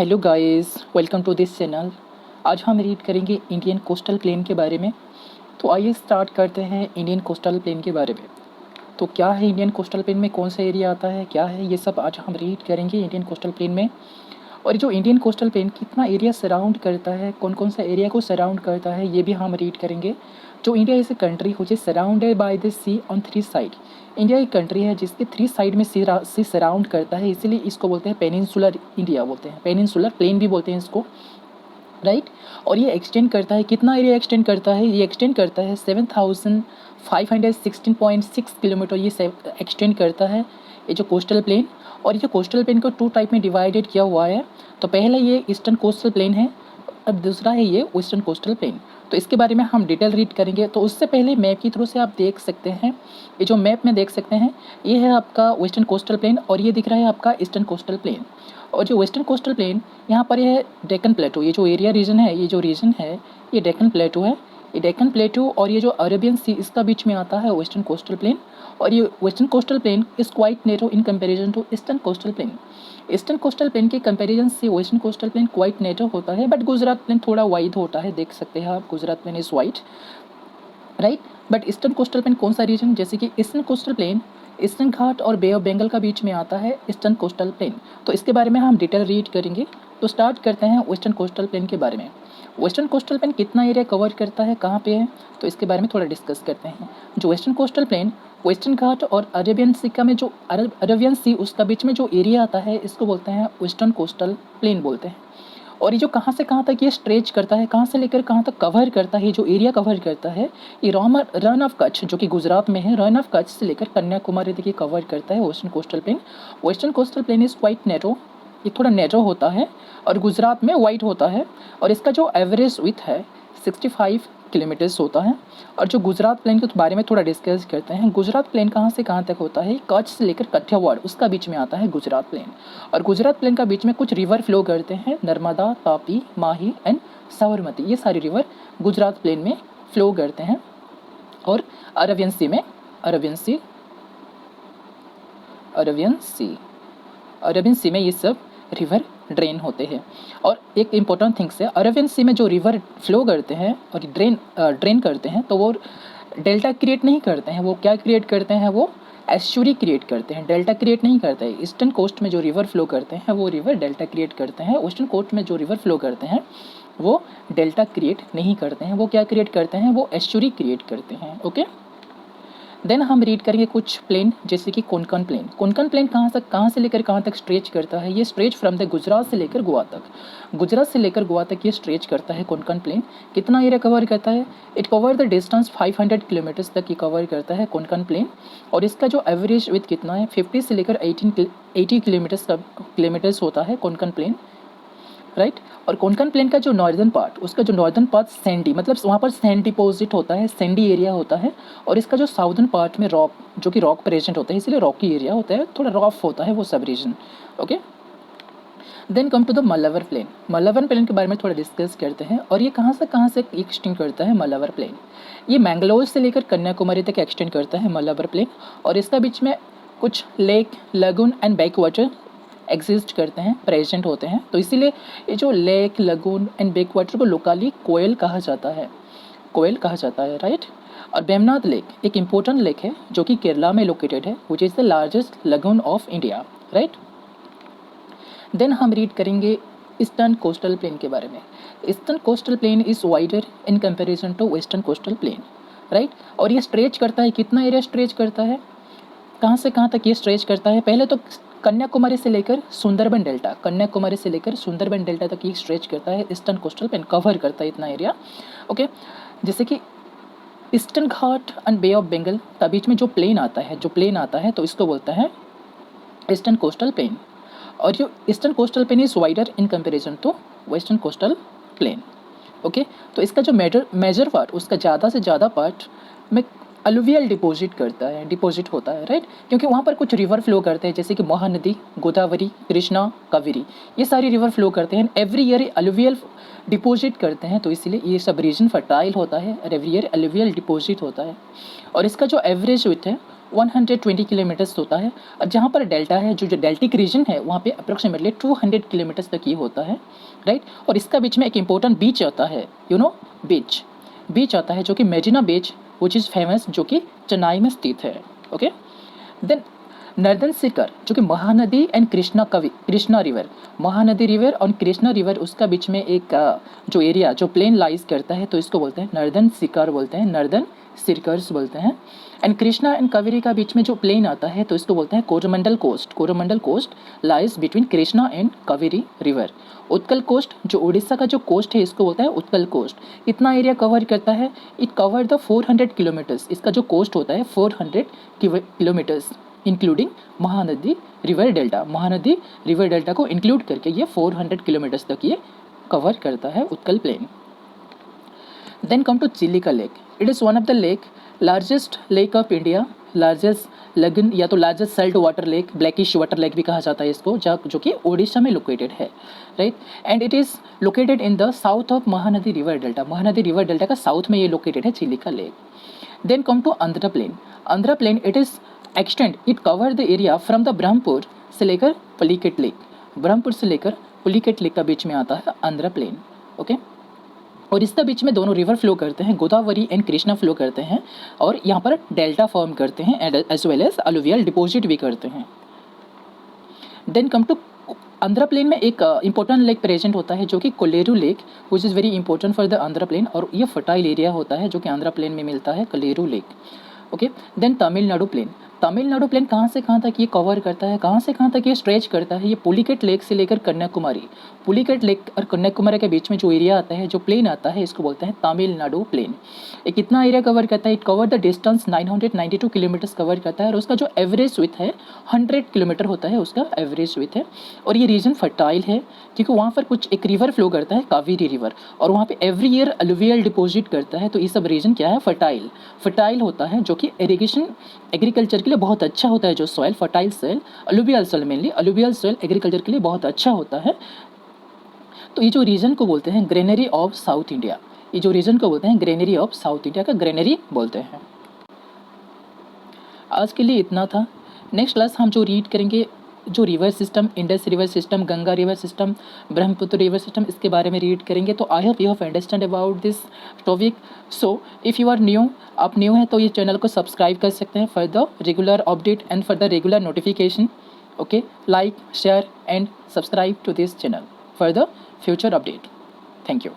Hello guys, welcome to this channel. आज हम read करेंगे इंडियन कोस्टल प्लेन के बारे में। तो आइए स्टार्ट करते हैं इंडियन कोस्टल प्लेन के बारे में। तो क्या है इंडियन कोस्टल प्लेन में, कौन सा एरिया आता है, क्या है, ये सब आज हम रीड करेंगे इंडियन कोस्टल प्लेन में। और जो इंडियन कोस्टल प्लेन कितना एरिया सराउंड करता है, कौन कौन सा एरिया को सराउंड करता है, ये भी हम रीड करेंगे। जो India is a country which is surrounded by the sea on three side. India एक कंट्री है जिसके थ्री साइड में सी सराउंड करता है, इसीलिए इसको बोलते हैं पेनिनसुलर इंडिया बोलते हैं, पेनिनसुलर प्लेन भी बोलते हैं इसको, राइट। और ये एक्सटेंड करता है, कितना एरिया एक्सटेंड करता है, ये एक्सटेंड करता है 7516.6 किलोमीटर, ये एक्सटेंड करता है ये जो कोस्टल प्लेन। और ये कोस्टल प्लेन को टू टाइप में डिवाइडेड किया हुआ है। तो पहला ये ईस्टर्न कोस्टल प्लेन है, अब दूसरा है ये वेस्टर्न कोस्टल प्लेन। तो इसके बारे में हम डिटेल रीड करेंगे। तो उससे पहले मैप के थ्रू से आप देख सकते हैं, ये जो मैप में देख सकते हैं, ये है आपका वेस्टर्न कोस्टल प्लेन और ये दिख रहा है आपका ईस्टर्न कोस्टल प्लेन। और जो वेस्टर्न कोस्टल प्लेन, यहाँ पर ये है डेक्कन प्लेटो, ये जो एरिया रीजन है, ये जो रीजन है ये डेक्कन प्लेटो है, ये डेक्कन प्लेटो। और ये जो अरेबियन सी, इसका बीच में आता है वेस्टर्न कोस्टल प्लेन। और ये western coastal plain is quite narrow in comparison to eastern coastal plain. Eastern coastal plain के कंपैरिजन से western coastal plain quite narrow होता है, बट गुजरात प्लेन थोड़ा वाइड होता है, देख सकते हैं आप, Gujarat plain is wide, right. But eastern coastal plain कौन सा रीजन, जैसे कि eastern coastal plain eastern Ghat और बे ऑफ बंगाल का बीच में आता है ईस्टर्न कोस्टल प्लेन। तो इसके बारे में हम डिटेल रीड करेंगे। तो स्टार्ट करते हैं वेस्टर्न कोस्टल प्लेन के बारे में। वेस्टर्न कोस्टल प्लेन कितना एरिया कवर करता है, कहाँ पे है, तो इसके बारे में थोड़ा डिस्कस करते हैं। जो वेस्टर्न कोस्टल प्लेन वेस्टर्न घाट और अरेबियन सी का में जो अरेबियन सी उसका बीच में जो एरिया आता है, इसको बोलते हैं वेस्टर्न कोस्टल प्लेन बोलते हैं। और ये जो कहाँ से कहाँ तक ये स्ट्रेच करता है, कहाँ से लेकर कहाँ तक कवर करता है, जो एरिया कवर करता है, ये रन ऑफ कच्छ जो कि गुजरात में है, रन ऑफ कच्छ से लेकर कन्याकुमारी तक ये कवर करता है western coastal plane. Western coastal plain is quite narrow, ये थोड़ा नैरो होता है और गुजरात में वाइड होता है। और इसका जो एवरेज विथ है 65 किलोमीटर्स होता है। और जो गुजरात प्लेन के बारे में थोड़ा डिस्कस करते हैं। गुजरात प्लेन कहाँ से कहाँ तक होता है, कच्छ से लेकर कठियावाड़, उसका बीच में आता है गुजरात प्लेन। और गुजरात प्लेन का बीच में कुछ रिवर फ्लो करते हैं, नर्मदा, तापी, माही एंड साबरमती, ये सारे रिवर गुजरात प्लेन में फ्लो करते हैं। और अरेबियन सी में अरेबियन सी में ये सब रिवर ड्रेन होते हैं। और एक इम्पोर्टेंट थिंग्स है, अरेबियन सी में जो रिवर फ्लो करते हैं और ड्रेन करते हैं, तो वो डेल्टा क्रिएट नहीं करते हैं, वो क्या क्रिएट करते हैं, वो एस्चुरी क्रिएट करते हैं, डेल्टा क्रिएट नहीं करते हैं। ईस्टर्न कोस्ट में जो रिवर फ्लो करते हैं वो रिवर डेल्टा क्रिएट करते हैं, वेस्टर्न कोस्ट में जो रिवर फ्लो करते हैं वो डेल्टा क्रिएट नहीं करते हैं, वो क्या क्रिएट करते हैं, वो एस्चुरी क्रिएट करते हैं। ओके, देन हम रीड करेंगे कुछ प्लेन, जैसे कि कोंकण प्लेन। कोंकण प्लेन कहाँ से लेकर कहाँ तक स्ट्रेच करता है, ये स्ट्रेच फ्रॉम द गुजरात से लेकर गोवा तक, गुजरात से लेकर गोवा तक ये स्ट्रेच करता है कोंकण प्लेन। कितना एरिया कवर करता है, it cover the distance 500 kilometres तक ये कवर करता है कोंकण प्लेन। और इसका जो एवरेज विथ कितना है, 50 से लेकर 80 किलोमीटर्स होता है कोंकण प्लेन, राइट। और कोंकण प्लेन का जो नॉर्दर्न पार्ट, उसका जो नॉर्दर्न पार्ट सैंडी, मतलब वहाँ पर सैंड डिपॉजिट होता है, सैंडी एरिया होता है। और इसका जो साउदर्न पार्ट में रॉक, जो कि रॉक प्रेजेंट होता है, इसलिए रॉकी एरिया होता है, थोड़ा रॉफ होता है वो सब region. Okay, then come to the Malabar plain. Malabar plain के बारे में थोड़ा डिस्कस करते हैं। और ये कहाँ से एक्सटेंड करता है मलावर प्लेन, ये मैंगलोर से लेकर कन्याकुमारी तक एक्सटेंड करता है मलावर प्लेन। और इसका बीच में कुछ lake, lagoon and back water exist करते हैं, प्रेजेंट होते हैं। तो इसीलिए ये जो lake, lagoon and back water को लोकली कोयल कहा जाता है, राइट। और बेमनाथ लेक एक इम्पोर्टेंट लेक है जो कि केरला में लोकेटेड है, which is the largest lagoon of India, right. Then हम रीड करेंगे ईस्टर्न कोस्टल प्लेन के बारे में। Eastern coastal plain is wider in comparison to western coastal plane, right. और ये स्ट्रेच करता है, कितना एरिया स्ट्रेच करता है, कहाँ से कहाँ तक ये स्ट्रेच करता है, पहले तो कन्याकुमारी से लेकर सुंदरबन डेल्टा, तक ये स्ट्रेच करता है। ईस्टर्न कोस्टल प्लेन कवर करता है इतना एरिया। ओके, जैसे कि eastern Ghat and bay of Bengal का बीच में जो प्लेन आता है, तो इसको बोलता है ईस्टर्न कोस्टल प्लेन। और जो eastern coastal plain is wider in comparison to western coastal plain. Okay, तो इसका जो मेजर पार्ट, उसका ज़्यादा से ज़्यादा पार्ट में अलुवियल डिपॉजिट होता है, राइट। क्योंकि वहाँ पर कुछ रिवर फ्लो करते हैं, जैसे कि महानदी, गोदावरी, कृष्णा, कावेरी, ये सारी रिवर फ्लो करते हैं, एवरी ईयर अलुवियल डिपॉजिट करते हैं। तो इसलिए ये सब रीजन फर्टाइल होता है और एवरी ईयर अलुवियल डिपॉजिट होता है। और इसका जो एवरेज विथ है 120 किलोमीटर्स होता है। और जहाँ पर डेल्टा है, जो डेल्टिक रीजन है, वहाँ पे अप्रोक्सीमेटली 200 किलोमीटर्स तक ये होता है, राइट। और इसका बीच में एक इंपॉर्टेंट बीच आता है, बीच आता है जो कि मेरिना बीच, विच इज़ फेमस, जो कि चेन्नई में स्थित है। ओके, देन नर्दन सिकर, जो कि Mahanadi and Krishna river, Mahanadi river और कृष्णा रिवर, उसका बीच में एक जो एरिया, जो प्लेन लाइज करता है, तो इसको बोलते हैं नर्दन सिकर बोलते हैं, नर्दन सिरकर्स बोलते हैं। एंड कृष्णा एंड कावेरी का बीच में जो प्लेन आता है, तो इसको बोलते हैं Coromandel coast lies between Krishna and Kaveri river. Utkal coast, जो उड़ीसा का जो कोस्ट है, इसको बोलता है उत्कल कोस्ट। इतना एरिया कवर करता है, इट कवर द 400 किलोमीटर्स। इसका जो कोस्ट होता है 400 kilometres, including Mahanadi river delta को इंक्लूड करके ये 400 किलोमीटर्स तक ये कवर करता है Utkal plain. Then come to Chilika lake. It is one of the lake, largest lake of India, largest lagoon या तो largest salt water lake, blackish water lake भी कहा जाता है इसको, जो कि ओडिशा में लोकेटेड है, right. And it is located in the south of Mahanadi river delta का साउथ में ये लोकेटेड है Chilika lake. Then come to Andhra plain. It is extend, it cover the area from the Brahmapur से लेकर पुलिकेट लेक का बीच में आता है आंध्र प्लेन। ओके, और इसका बीच में दोनों रिवर फ्लो करते हैं, गोदावरी एंड कृष्णा फ्लो करते हैं, और यहाँ पर डेल्टा फॉर्म करते हैं and as well as alluvial deposit भी करते हैं। Then come to Andhra plain में एक इंपॉर्टेंट लेक प्रेजेंट होता है, जो कि Kolleru lake, which is very important for the Andhra plain, और ये फर्टाइल एरिया होता है जो कि आंध्र प्लेन में मिलता है, Kolleru lake. Okay, then Tamil Nadu plain कहाँ से कहाँ तक ये कवर करता है, कहाँ से कहाँ तक ये स्ट्रेच करता है, ये पुलिकेट लेक से लेकर कन्याकुमारी, पुलिकेट लेक और कन्याकुमारी के बीच में जो एरिया आता है, जो प्लेन आता है, इसको बोलते हैं तमिलनाडु प्लेन। ये कितना एरिया कवर करता है, it cover the distance 992 kilometres cover करता है, और उसका जो एवरेज विथ है 100 किलोमीटर होता है, उसका एवरेज विथ है। और ये रीजन फर्टाइल है, क्योंकि वहाँ पर एक रिवर फ्लो करता है, कावेरी रिवर, और वहाँ पे एवरी ईयर अलुवियल डिपॉजिट करता है, तो ये सब रीजन क्या है, फर्टाइल होता है, जो कि इरिगेशन एग्रीकल्चर के लिए बहुत अच्छा होता है। जो soil, fertile soil, alluvial soil, mainly alluvial soil agriculture के लिए बहुत अच्छा होता है। तो ये जो रीजन को बोलते हैं ग्रेनरी ऑफ साउथ इंडिया, का ग्रेनरी बोलते हैं। आज के लिए इतना था। नेक्स्ट क्लास हम जो रीड करेंगे, जो river system, Indus river system, Ganga river system, Brahmaputra river system, इसके बारे में रीड करेंगे। तो I hope you have understand about this topic. So if you are new, आप न्यू हैं तो ये चैनल को सब्सक्राइब कर सकते हैं for the regular update and for the regular notification. Okay, like, share and subscribe to this channel for the future update. Thank you.